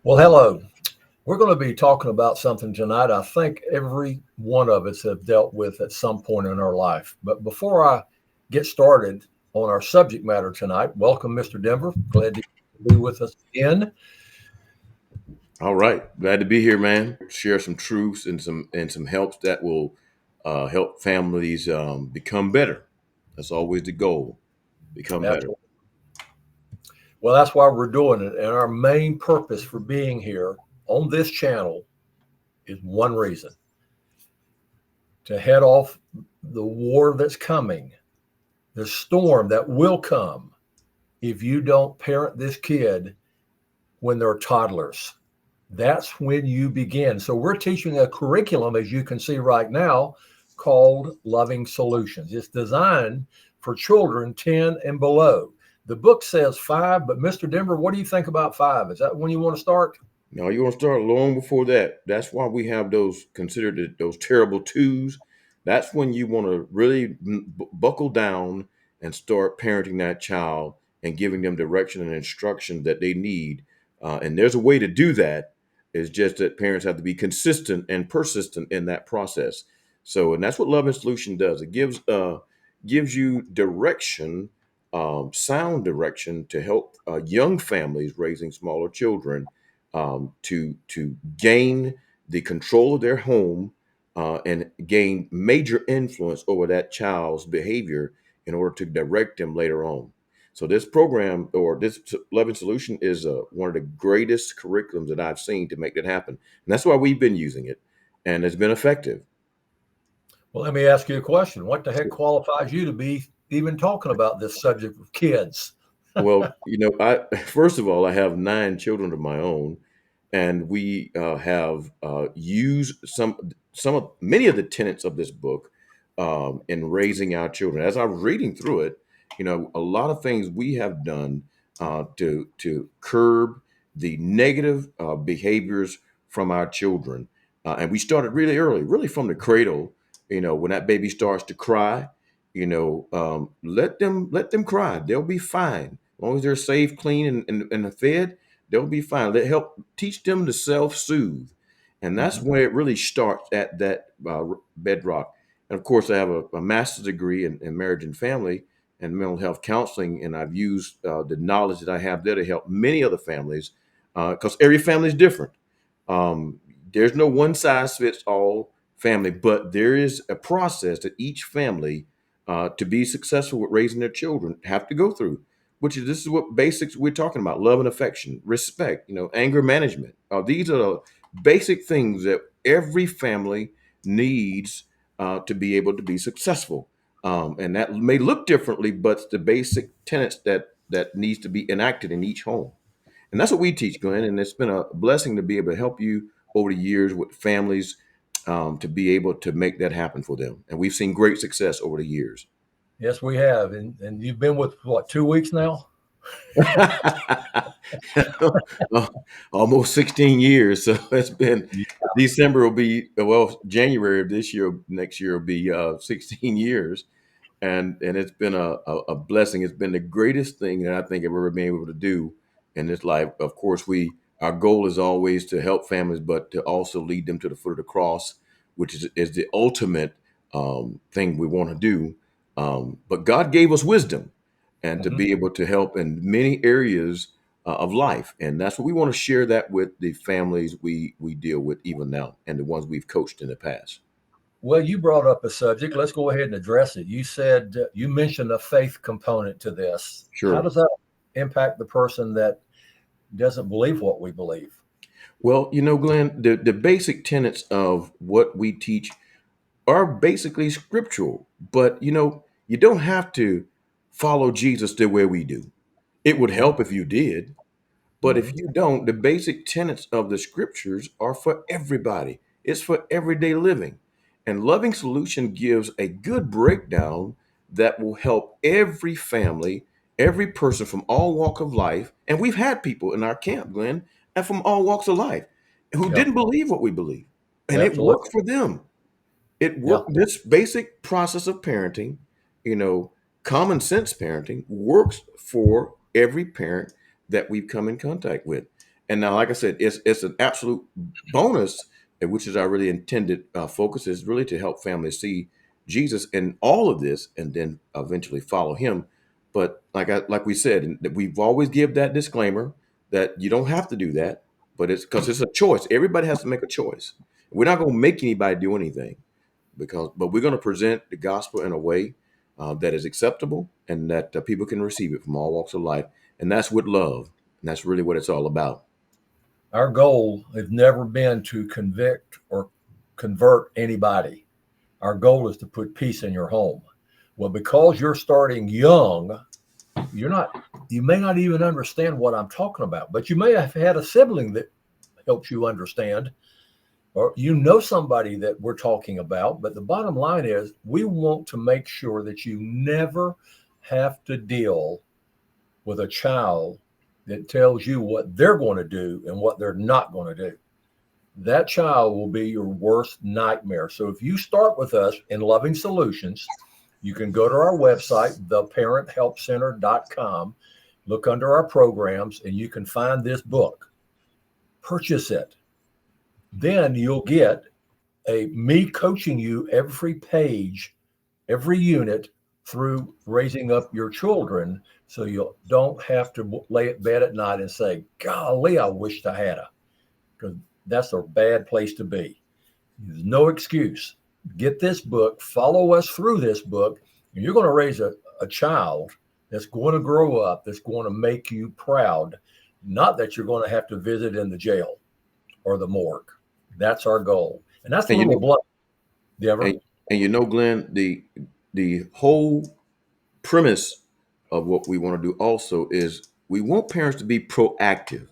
Well, hello. We're going to be talking about something tonight I think every one of us have dealt with at some point in our life. But before I get started on our subject matter tonight, welcome, Mr. Denver. Glad to be with us again. All right, glad to be here, man. Share some truths and some helps that will help families become better. That's always the goal. Become better. Absolutely. Well, that's why we're doing it. And our main purpose for being here on this channel is one reason: to head off the war that's coming, the storm that will come if you don't parent this kid when they're toddlers. That's when you begin. So we're teaching a curriculum, as you can see right now, called Loving Solutions. It's designed for children 10 and below. The book says 5, but Mr. Denver, what do you think about 5? Is that when you want to start? Now you want to start long before that. That's why we have those considered those terrible twos. That's when you want to really buckle down and start parenting that child and giving them direction and instruction that they need. And there's a way to do that. It's just that parents have to be consistent and persistent in that process. So, and that's what Love and Solution does. It gives you direction, sound direction to help young families raising smaller children to gain the control of their home and gain major influence over that child's behavior in order to direct them later on. So this program or this Loving Solution is one of the greatest curriculums that I've seen to make that happen, and that's why we've been using it, and it's been effective. Well, let me ask you a question. What the heck qualifies you to be even talking about this subject with kids? Well, I first of all, I have 9 children of my own, and we have used some of many of the tenets of this book in raising our children. As I was reading through it, a lot of things we have done to curb the negative behaviors from our children, and we started really early, really from the cradle. When that baby starts to cry, let them cry. They'll be fine as long as they're safe, clean, and fed. They'll be fine. Let help teach them to self-soothe, and that's Mhm. where it really starts at that bedrock. And of course, I have a master's degree in marriage and family and mental health counseling, and I've used the knowledge that I have there to help many other families because every family is different. Um, there's no one size fits all family, but there is a process that each family, to be successful with raising their children, have to go through. Which is this is what basics we're talking about: love and affection, respect, anger management. These are the basic things that every family needs to be able to be successful. And that may look differently, but it's the basic tenets that needs to be enacted in each home. And that's what we teach, Glenn. And it's been a blessing to be able to help you over the years with families to be able to make that happen for them. And we've seen great success over the years. Yes, we have. And you've been with what, 2 weeks now? Almost 16 years. So it's been December will be, well, January of this year, next year will be 16 years. And it's been a blessing. It's been the greatest thing that I think I've ever been able to do in this life. Of course, our goal is always to help families, but to also lead them to the foot of the cross, which is the ultimate thing we want to do. But God gave us wisdom and to Mhm. be able to help in many areas of life, and that's what we want to share that with the families we deal with even now, and the ones we've coached in the past. Well, you brought up a subject. Let's go ahead and address it. You said you mentioned a faith component to this. How Sure. does that impact the person that doesn't believe what we believe? Well, Glenn, the basic tenets of what we teach are basically scriptural, but you don't have to follow Jesus the way we do. It would Mhm. help if you did, but if Mhm. you don't, the basic tenets of the scriptures are for everybody. It's for everyday living. And Loving Solution gives a good breakdown that will help every family, every person from all walk of life. And we've had people in our camp, Glenn, and from all walks of life who Yeah, didn't believe what we believe. And it worked absolutely. for them. It Yeah. worked. This basic process of parenting, you know, common sense parenting works for every parent that we've come in contact with. And now, like I said, it's an absolute bonus, which is our really intended focus, is really to help families see Jesus in all of this, and then eventually follow Him. But like we said, and that we've always give that disclaimer that you don't have to do that, but it's because it's a choice. Everybody has to make a choice. We're not going to make anybody do anything, but we're going to present the gospel in a way that is acceptable, and that people can receive it from all walks of life, and that's with love, and that's really what it's all about. Our goal has never been to convict or convert anybody. Our goal is to put peace in your home. Well, because you're starting young, you may not even understand what I'm talking about, but you may have had a sibling that helps you understand, or somebody that we're talking about. But the bottom line is, we want to make sure that you never have to deal with a child that tells you what they're going to do and what they're not going to do. That child will be your worst nightmare. So if you start with us in Loving Solutions, you can go to our website, theparenthelpcenter.com, look under our programs, and you can find this book. Purchase it. Then you'll get me coaching you every page, every unit through raising up your children, so you don't have to lay at bed at night and say, golly, I wished I had a, because that's a bad place to be. There's no excuse. Get this book, follow us through this book, and you're going to raise a child that's going to grow up, that's going to make you proud, not that you're going to have to visit in the jail or the morgue. That's our goal. And that's a And you little know, blunt. Dever. and you know, Glenn, the whole premise of what we want to do also is we want parents to be proactive.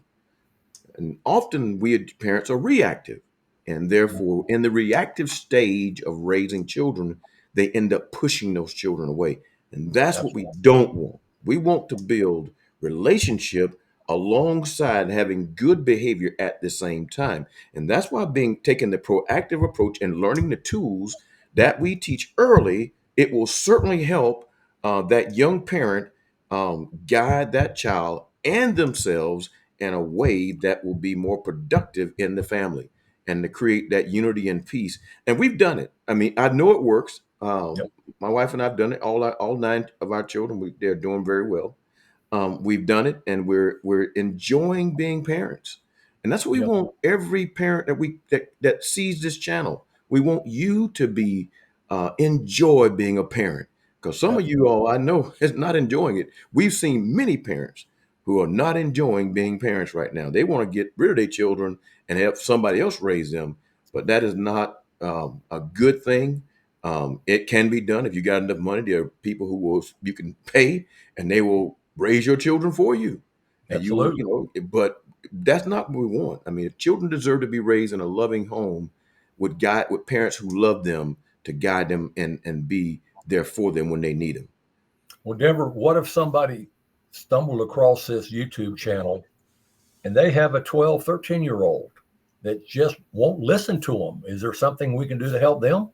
And often we parents are reactive. And therefore, in the reactive stage of raising children, they end up pushing those children away. And that's That's what we don't want. We want to build relationship alongside having good behavior at the same time. And that's why being taking the proactive approach and learning the tools that we teach early, it will certainly help that young parent guide that child and themselves in a way that will be more productive in the family, and to create that unity and peace. And we've done it. I mean, I know it works. yep, My wife and I've done it. All nine of our children, they're doing very well. We've done it, and we're enjoying being parents, and that's what we yep, want every parent that sees this channel. We want you to be enjoy being a parent, because some of you absolutely, all I know is not enjoying it. We've seen many parents who are not enjoying being parents right now. They want to get rid of their children and have somebody else raise them, but that is not a good thing. It can be done if you got enough money. There are people who will you can pay, and they will raise your children for you, and you will, absolutely. but that's not what we want. I mean, children deserve to be raised in a loving home with parents who love them, to guide them and be there for them when they need them. Well, Denver, what if somebody stumbled across this YouTube channel and they have a 12, 13-year-old that just won't listen to them? Is there something we can do to help them?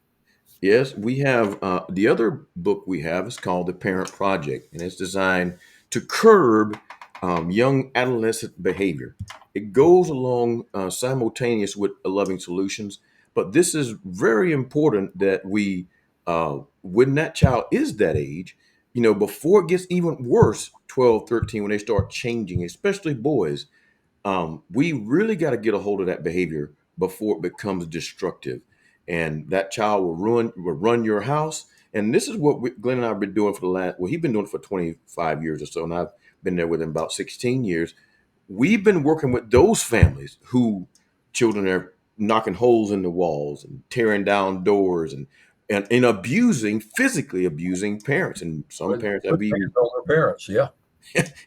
Yes, we have the other book we have is called The Parent Project, and it's designed to curb young adolescent behavior. It goes along simultaneous with Loving Solutions, but this is very important that we, when that child is that age, before it gets even worse, 12, 13, when they start changing, especially boys, we really got to get a hold of that behavior before it becomes destructive, and that child will run your house. And this is what Glenn and I have been doing for the last. Well, he's been doing it for 25 years or so, and I've been there with him about 16 years. We've been working with those families who children are knocking holes in the walls and tearing down doors, and abusing, physically abusing parents, and some Put parents have put even, hands on their parents. Yeah,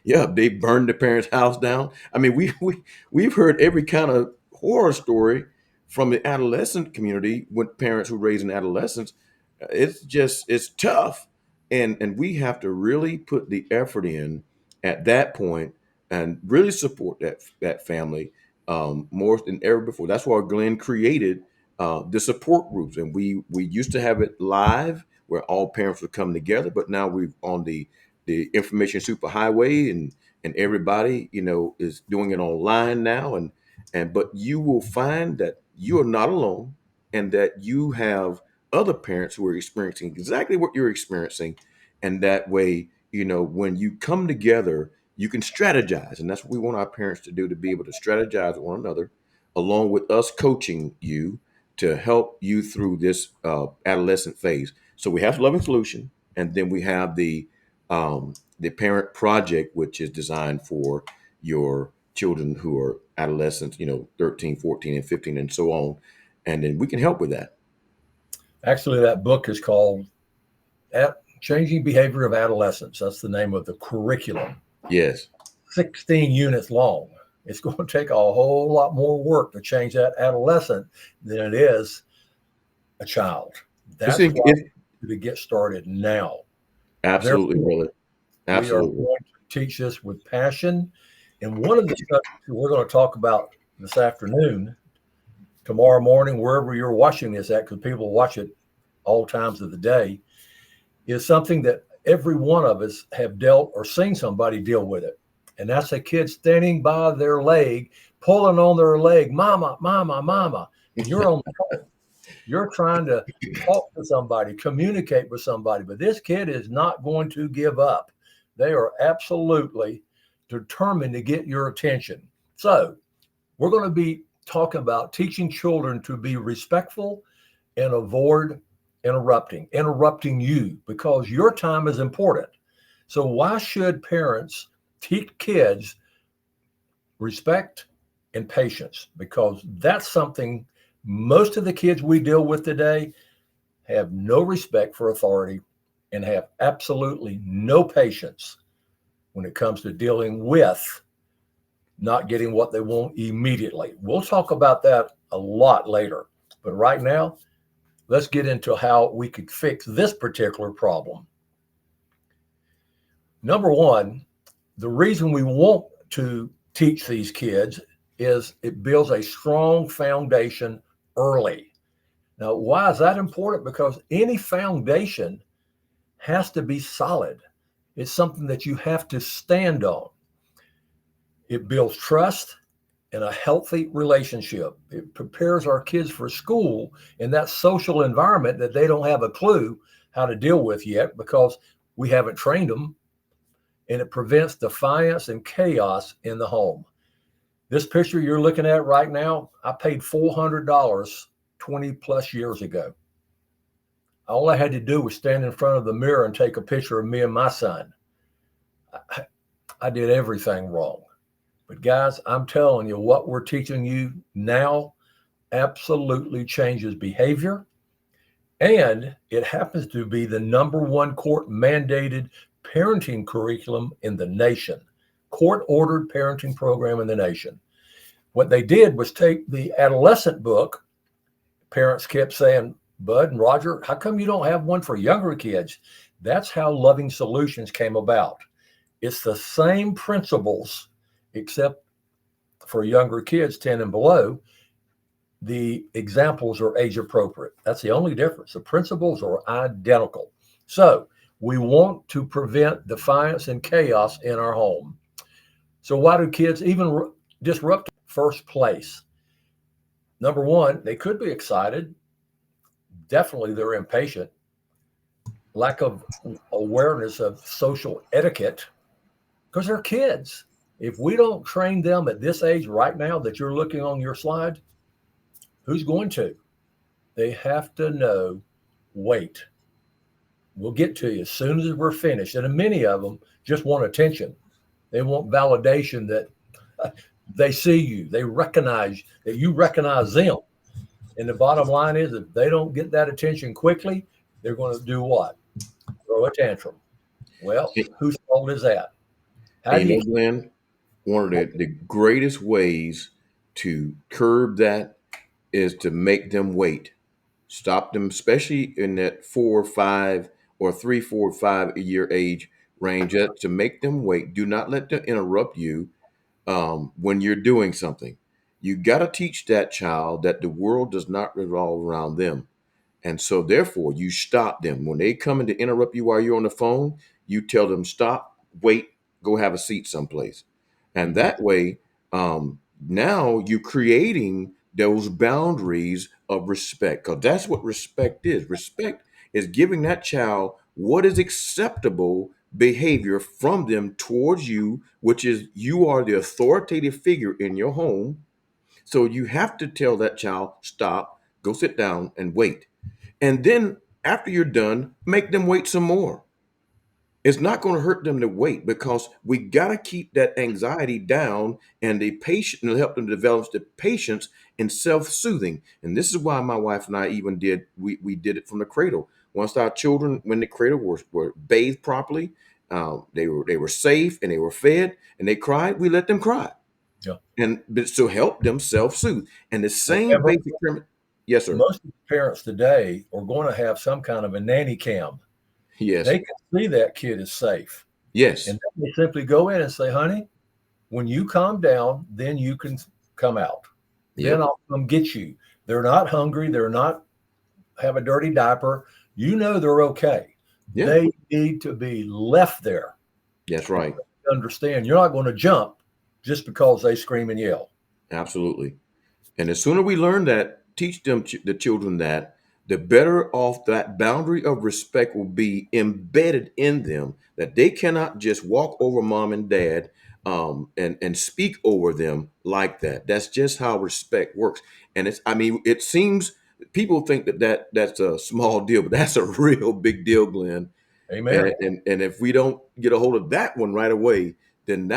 yeah, they burned the parents' house down. I mean, we've heard every kind of horror story from the adolescent community with parents who raise in adolescents. It's tough, and we have to really put the effort in at that point and really support that family more than ever before. That's why Glenn created the support groups, and we used to have it live where all parents would come together, but now we've on the information superhighway, and and everybody, is doing it online now, but you will find that you are not alone, and that you have other parents who are experiencing exactly what you're experiencing, and that way, when you come together, you can strategize, and that's what we want our parents to do, to be able to strategize with one another, along with us coaching you to help you through this adolescent phase. So we have Loving Solution, and then we have the parent project, which is designed for your children who are adolescents, 13, 14, and 15, and so on. And then we can help with that. Actually, that book is called Changing Behavior of Adolescents. That's the name of the curriculum. Yes. 16 units long. It's going to take a whole lot more work to change that adolescent than it is a child. That's why to get started now. Absolutely, Therefore, brother. Absolutely. We are going to teach this with passion. And one of the subjects we're going to talk about this afternoon, tomorrow morning, wherever you're watching this at, because people watch it all times of the day, is something that every one of us have dealt or seen somebody deal with it. And that's a kid standing by their leg, pulling on their leg, mama, mama, mama. And you're on the phone. You're trying to talk to somebody, communicate with somebody, but this kid is not going to give up. They are absolutely determined to get your attention. So we're going to be talking about teaching children to be respectful and avoid interrupting you, because your time is important. So why should parents teach kids respect and patience? Because that's something most of the kids we deal with today have no respect for authority and have absolutely no patience when it comes to dealing with not getting what they want immediately. We'll talk about that a lot later. But right now, let's get into how we could fix this particular problem. Number one, the reason we want to teach these kids is it builds a strong foundation early. Now, why is that important? Because any foundation has to be solid. It's something that you have to stand on. It builds trust and a healthy relationship. It prepares our kids for school in that social environment that they don't have a clue how to deal with yet, because we haven't trained them. And it prevents defiance and chaos in the home. This picture you're looking at right now, I paid $400 20 plus years ago. All I had to do was stand in front of the mirror and take a picture of me and my son. I did everything wrong. But guys, I'm telling you, what we're teaching you now absolutely changes behavior. And it happens to be the #1 court mandated parenting curriculum in the nation, court ordered parenting program in the nation. What they did was take the adolescent book. Parents kept saying, Bud and Roger, how come you don't have one for younger kids? That's how Loving Solutions came about. It's the same principles, except for younger kids, 10 and below. The examples are age appropriate. That's the only difference. The principles are identical. So we want to prevent defiance and chaos in our home. So why do kids even disrupt first place? Number one, they could be excited. Definitely they're impatient. Lack of awareness of social etiquette, because they're kids. If we don't train them at this age right now that you're looking on your slide, who's going to? They have to know, wait. We'll get to you as soon as we're finished. And many of them just want attention. They want validation that they see you, they recognize that you recognize them. And the bottom line is, if they don't get that attention quickly, they're going to do what? Throw a tantrum. Well, whose fault is that? How do you know, Glenn, one of the greatest ways to curb that is to make them wait. Stop them, especially in that 4 or 5 or 3, 4, 5 year age range, to make them wait. Do not let them interrupt you when you're doing something. You got to teach that child that the world does not revolve around them. And so therefore you stop them. When they come in to interrupt you while you're on the phone, you tell them, stop, wait, go have a seat someplace. And Mhm. that way, now you're creating those boundaries of respect, because that's what respect is. Respect is giving that child what is acceptable behavior from them towards you, which is you are the authoritative figure in your home. So you have to tell that child, stop, go sit down and wait. And then after you're done, make them wait some more. It's not going to hurt them to wait, because we got to keep that anxiety down, and the patient and help them develop the patience and self-soothing. And this is why my wife and I even we did it from the cradle. Once our children, when the cradle were bathed properly, they were safe and they were fed and they cried, we let them cry. Yeah. And but to help them self-soothe. And the same However, basic premise. Yes, sir. most of the parents today are going to have some kind of a nanny cam. Yes. They can see that kid is safe. Yes. And they simply go in and say, honey, when you calm down, then you can come out. Then Yep. I'll come get you. They're not hungry. They're not have a dirty diaper. You know they're okay. Yeah. They need to be left there. That's And right. understand you're not going to jump just because they scream and yell. Absolutely. And the sooner we learn that, teach them the children that, the better off that boundary of respect will be embedded in them. That they cannot just walk over mom and dad, and speak over them like that. That's just how respect works. And it's, I mean, it seems people think that's a small deal, but that's a real big deal, Glenn. And, Amen. and if we don't get a hold of that one right away, then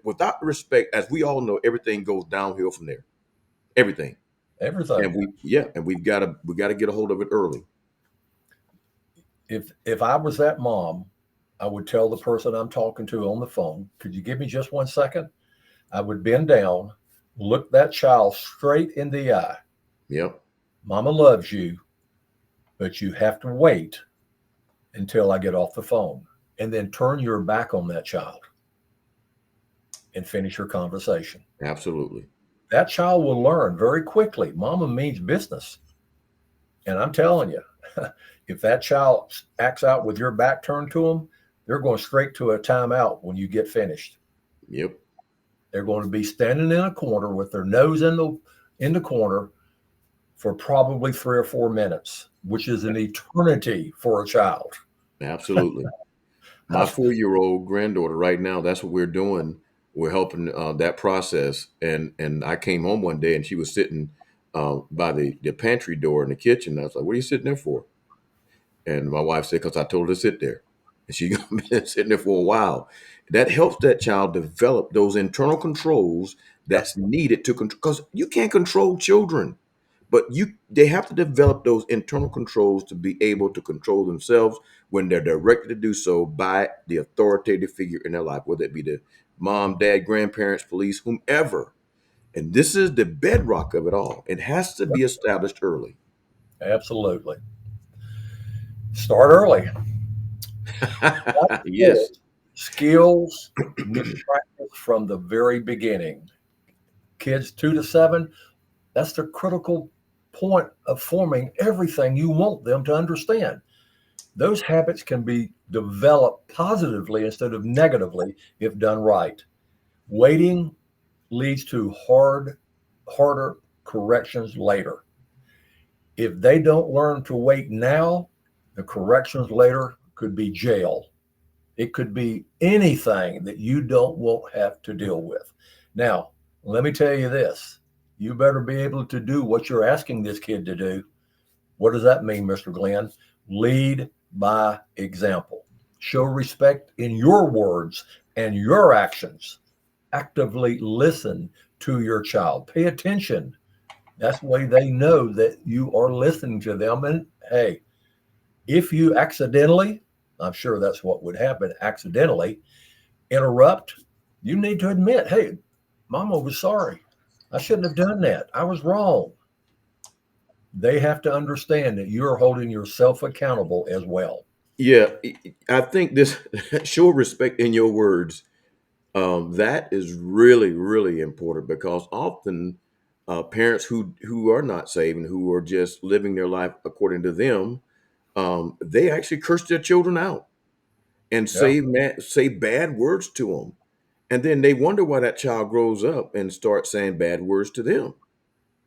without respect, as we all know, everything goes downhill from there. Everything. And Everything. we gotta get a hold of it early. If I was that mom, I would tell the person I'm talking to on the phone, could you give me just 1 second? I would bend down, look that child straight in the eye. Yep. Mama loves you, but you have to wait until I get off the phone. And then turn your back on that child and finish your conversation. Absolutely. That child will learn very quickly. Mama means business. And I'm telling you, if that child acts out with your back turned to them, they're going straight to a timeout when you get finished. Yep. They're going to be standing in a corner with their nose in the corner for probably 3 or 4 minutes, which is an eternity for a child. Absolutely. My I've, 4-year-old granddaughter right now, that's what we're doing. We're helping that process. And I came home one day and she was sitting by the pantry door in the kitchen. I was like, "What are you sitting there for?" And my wife said, "Because I told her to sit there." And she been sitting there for a while. That helps that child develop those internal controls yeah, that's needed to control, because you can't control children, but they have to develop those internal controls to be able to control themselves when they're directed to do so by the authoritative figure in their life, whether it be the mom, dad, grandparents, police, whomever. And this is the bedrock of it all. It has to yeah, be established early. absolutely. Start early. That's Yes. it. Skills need practice from the very beginning. Kids 2 to 7, that's the critical point of forming everything you want them to understand. Those habits can be developed positively instead of negatively if done right. Waiting leads to harder corrections later. If they don't learn to wait now, the corrections later could be jail. It could be anything that you don't want have to deal with. Now, let me tell you this. You better be able to do what you're asking this kid to do. What does that mean, Mr. Glenn? Lead by example. Show respect in your words and your actions. Actively listen to your child. Pay attention. That's the way they know that you are listening to them. And hey, if you accidentally, I'm sure that's what would happen, accidentally interrupt, you need to admit, hey, Mama was sorry. I shouldn't have done that. I was wrong. They have to understand that you're holding yourself accountable as well. Yeah, I think this show respect in your words. That is really, really important, because often parents who are not saved and who are just living their life according to them, they actually curse their children out. and Yeah. say bad words to them, and then they wonder why that child grows up and starts saying bad words to them.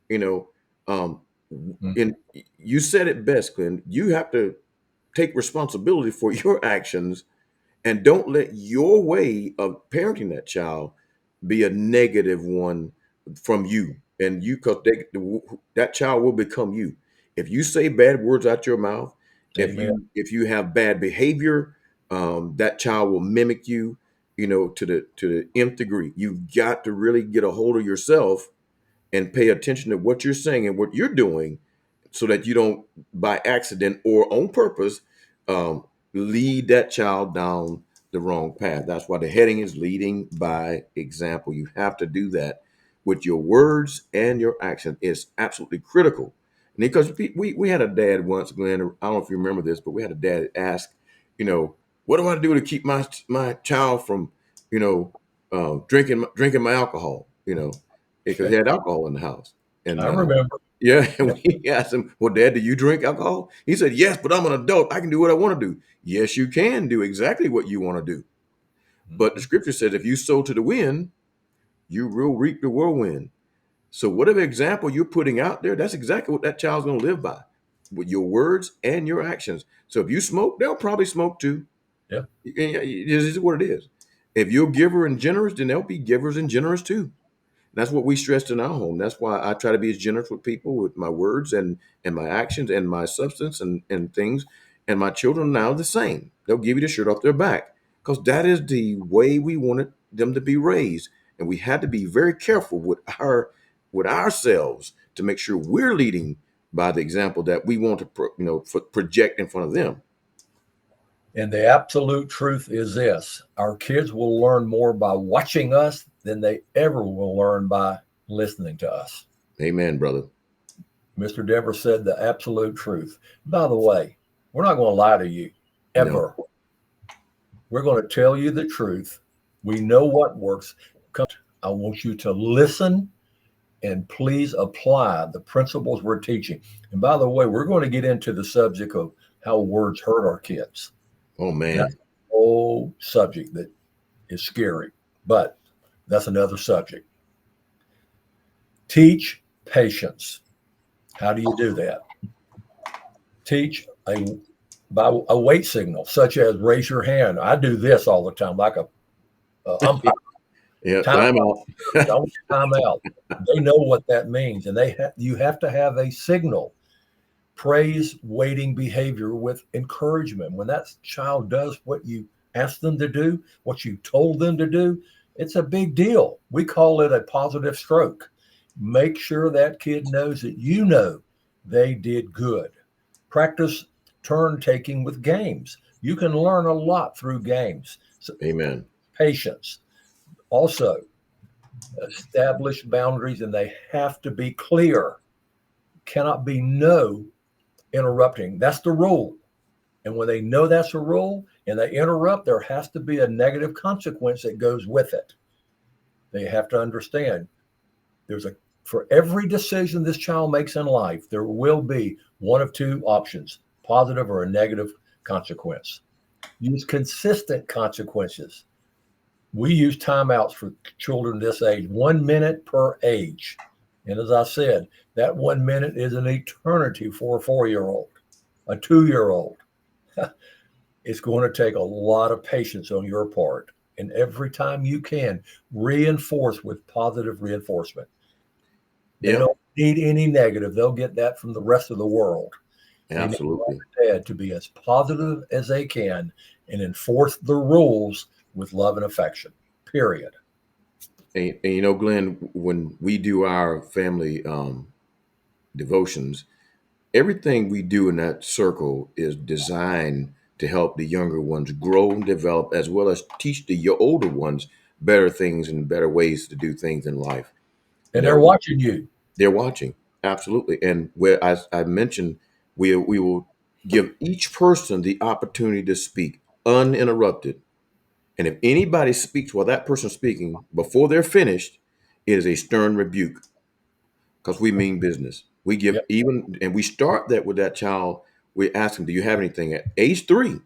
You know, um, Mhm. and you said it best, Glenn. You have to take responsibility for your actions, and don't let your way of parenting that child be a negative one from you. And you, because that child will become you. If you say bad words out your mouth, Amen. if you have bad behavior, that child will mimic you. To the nth degree. You've got to really get a hold of yourself and pay attention to what you're saying and what you're doing, so that you don't, by accident or on purpose, um, lead that child down the wrong path. That's why the heading is leading by example. You have to do that with your words and your action. It's absolutely critical. And because we had a dad once, Glenn, I don't know if you remember this, but we had a dad ask, what do I do to keep my child from, drinking my alcohol, because he Okay. had alcohol in the house. I And remember. yeah, and Yeah. we asked him, "Well, Dad, do you drink alcohol?" He said, "Yes, but I'm an adult. I can do what I want to do." Yes, you can do exactly what you want to do. But the Mhm. scripture says, if you sow to the wind, you will reap the whirlwind. So whatever example you're putting out there, that's exactly what that child's going to live by, with your words and your actions. So if you smoke, they'll probably smoke too. Yeah. This is what it is. If you're giver and generous, then they'll be givers and generous too. That's what we stressed in our home. That's why I try to be as generous with people, with my words and my actions and my substance and things. And my children now the same. They'll give you the shirt off their back, because that is the way we wanted them to be raised. And we had to be very careful with ourselves to make sure we're leading by the example that we want to project in front of them. And the absolute truth is this: our kids will learn more by watching us than they ever will learn by listening to us. Amen, brother. Mr. Dever said the absolute truth. By the way, we're not going to lie to you No. ever. We're going to tell you the truth. We know what works. I want you to listen and please apply the principles we're teaching. And by the way, we're going to get into the subject of how words hurt our kids. Oh And that's man. a whole subject that is scary, but that's another subject. Teach patience. How do you do that? Teach by a weight signal, such as raise your hand. I do this all the time, like a umpire. Yeah, Time time out. out. Don't time out. They know what that means, and you have to have a signal. Praise waiting behavior with encouragement. When that child does what you asked them to do, what you told them to do, it's a big deal. We call it a positive stroke. Make sure that kid knows that you know they did good. Practice turn taking with games. You can learn a lot through games. So, Amen. patience. Also, establish boundaries, and they have to be clear. Cannot be no interrupting. That's the rule. And when they know that's a rule and they interrupt, there has to be a negative consequence that goes with it. They have to understand there's a for every decision this child makes in life, there will be one of two options, positive or a negative consequence. Use consistent consequences. We use timeouts for children this age, 1 minute per age. And as I said, that 1 minute is an eternity for a 4 year old, a 2 year old. It's going to take a lot of patience on your part. And every time you can, reinforce with positive reinforcement. They Yep, don't need any negative. They'll get that from the rest of the world. They need mom absolutely. and dad to be as positive as they can and enforce the rules with love and affection, period. And Glenn, when we do our family devotions, everything we do in that circle is designed to help the younger ones grow and develop, as well as teach the older ones better things and better ways to do things in life. You And they're know, watching you. they're watching, absolutely. And where, as I mentioned, we will give each person the opportunity to speak uninterrupted. And if anybody speaks while that person's speaking before they're finished, it is a stern rebuke, because we mean business. We give Yep. even, and we start that with that child. We ask them, "Do you have anything?" At age 3,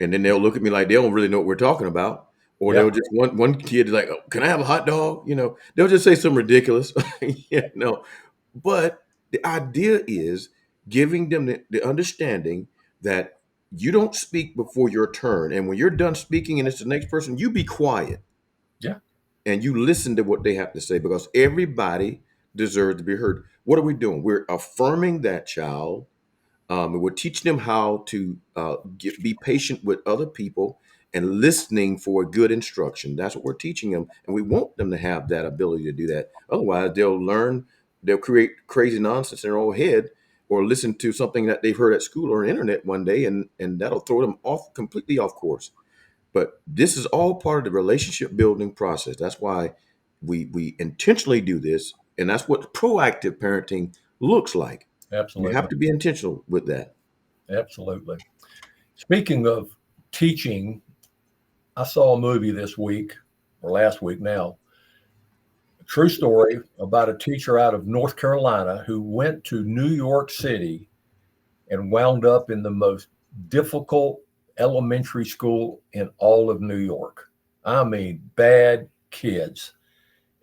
And then they'll look at me like they don't really know what we're talking about. Or Yeah. they'll just one kid is like, oh, can I have a hot dog? They'll just say something ridiculous. you know. But the idea is giving them the understanding that you don't speak before your turn. And when you're done speaking and it's the next person, you be quiet Yeah. and you listen to what they have to say because everybody deserves to be heard. What are we doing? We're affirming that child. And we're teaching them how to be patient with other people and listening for good instruction. That's what we're teaching them. And we want them to have that ability to do that. Otherwise, they'll create crazy nonsense in their own head or listen to something that they've heard at school or on the internet one day, and that'll throw them off completely off course. But this is all part of the relationship building process. That's why we intentionally do this, and that's what proactive parenting looks like. You have Absolutely. to be intentional with that. Absolutely. Speaking of teaching, I saw a movie this week or last week now. A true story about a teacher out of North Carolina who went to New York City and wound up in the most difficult elementary school in all of New York. I mean, bad kids,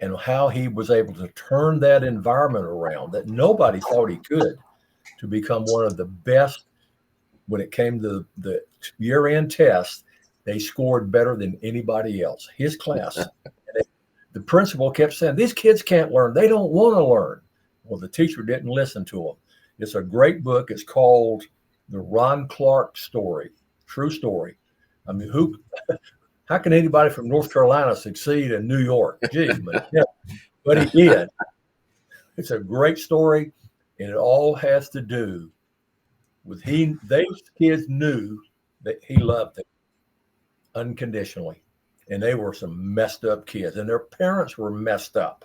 and how he was able to turn that environment around that nobody thought he could to become one of the best when it came to the year end test. They scored better than anybody else, his class. The principal kept saying, these kids can't learn. They don't want to learn. Well, the teacher didn't listen to them. It's a great book. It's called The Ron Clark Story, true story. I mean, how can anybody from North Carolina succeed in New York? Geez, man. Yeah, but he did. It's a great story, and it all has to do with those kids knew that he loved them unconditionally. And they were some messed up kids, and their parents were messed up.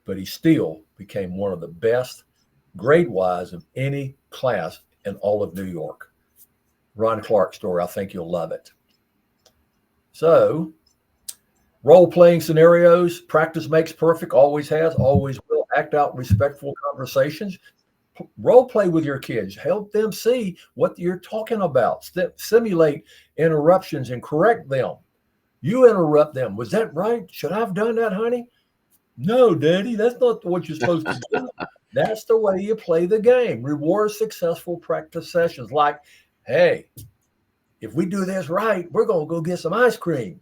But he still became one of the best grade wise of any class in all of New York. Ron Clark story. I think you'll love it. So, role playing scenarios, practice makes perfect, always has, always will. Act out respectful conversations. Role play with your kids. Help them see what you're talking about. Simulate interruptions and correct them. You interrupt them. Was that right? Should I have done that, honey? No, Daddy, that's not what you're supposed to do. That's the way you play the game. Reward successful practice sessions like, hey, if we do this right, we're going to go get some ice cream.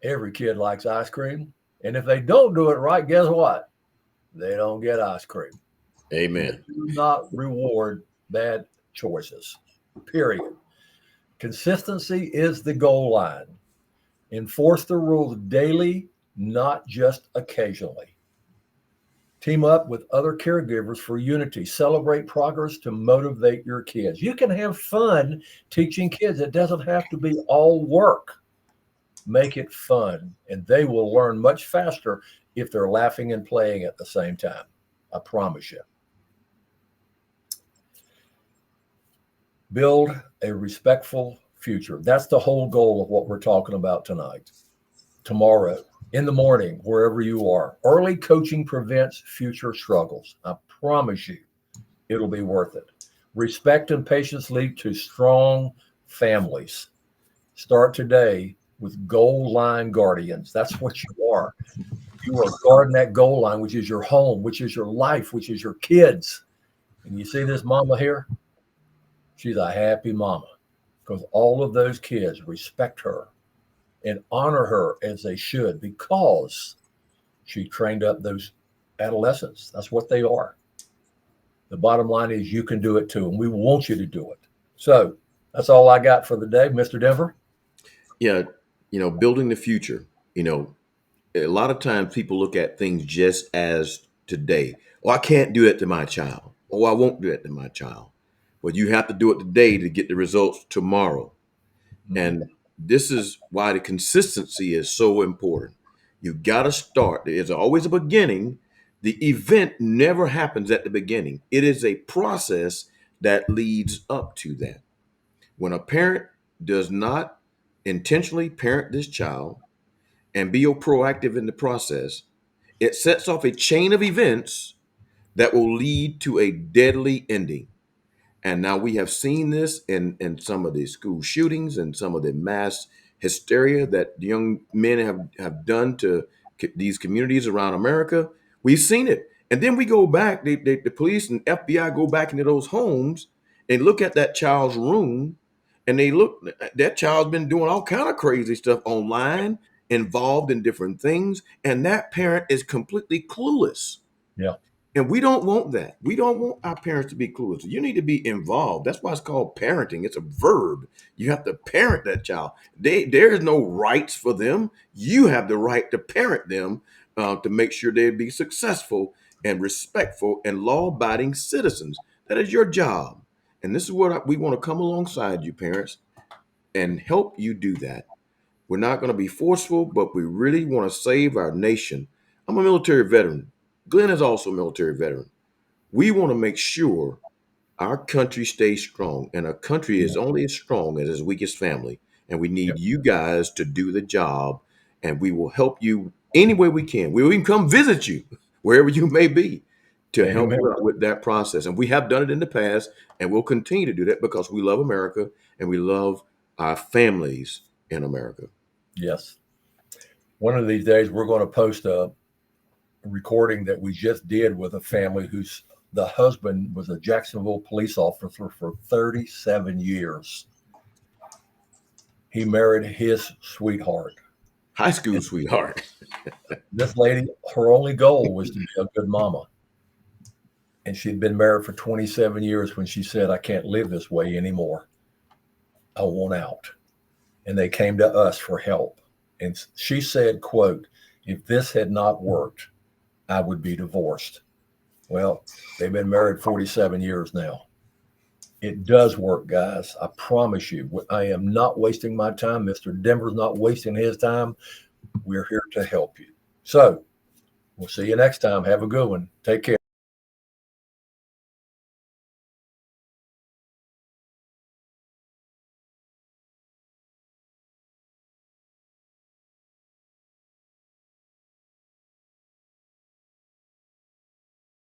Every kid likes ice cream. And if they don't do it right, guess what? They don't get ice cream. You Amen. do not reward bad choices, period. Consistency is the goal line. Enforce the rules daily, not just occasionally. Team up with other caregivers for unity. Celebrate progress to motivate your kids. You can have fun teaching kids. It doesn't have to be all work. Make it fun, and they will learn much faster if they're laughing and playing at the same time. I promise you. Build a respectful future. That's the whole goal of what we're talking about tonight. Tomorrow, in the morning, wherever you are. Early coaching prevents future struggles. I promise you, it'll be worth it. Respect and patience lead to strong families. Start today with goal line guardians. That's what you are. You are guarding that goal line, which is your home, which is your life, which is your kids. And you see this mama here? She's a happy mama because all of those kids respect her and honor her as they should because she trained up those adolescents. That's what they are. The bottom line is you can do it too, and we want you to do it. So that's all I got for the day, Mr. Denver. Yeah, building the future. A lot of times people look at things just as today. Oh, I can't do that to my child. Oh, I won't do that to my child. But you have to do it today to get the results tomorrow. Mhm. And this is why the consistency is so important. You got to start. There's always a beginning. The event never happens at the beginning. It is a process that leads up to that. When a parent does not intentionally parent this child and be proactive in the process, it sets off a chain of events that will lead to a deadly ending. And now we have seen this in some of the school shootings and some of the mass hysteria that the young men have done to these communities around America. We've seen it. And then we go back, the police and FBI go back into those homes and look at that child's room, and they look, that child's been doing all kind of crazy stuff online, involved in different things, and that parent is completely clueless. Yeah. And we don't want that. We don't want our parents to be clueless. You need to be involved. That's why it's called parenting. It's a verb. You have to parent that child. There is no rights for them. You have the right to parent them, to make sure they be successful and respectful and law-abiding citizens. That is your job. And this is what we want to come alongside you, parents, and help you do that. We're not going to be forceful, but we really want to save our nation. I'm a military veteran. Glenn is also a military veteran. We want to make sure our country stays strong, and a country is only as strong as its weakest family. And we Yeah. need you guys to do the job, and we will help you any way we can. We will even come visit you wherever you may be to help Amen. you out with that process. And we have done it in the past, and we'll continue to do that because we love America and we love our families in America. Yes. One of these days, we're going to post a recording that we just did with a family the husband was a Jacksonville police officer for 37 years. He married his sweetheart. High school sweetheart. This lady, her only goal was to be a good mama. And she'd been married for 27 years when she said, I can't live this way anymore. I want out. And they came to us for help. And she said, quote, if this had not worked, I would be divorced. Well, they've been married 47 years now. It does work, guys. I promise you. I am not wasting my time. Mr. Denver's not wasting his time. We're here to help you. So we'll see you next time. Have a good one. Take care.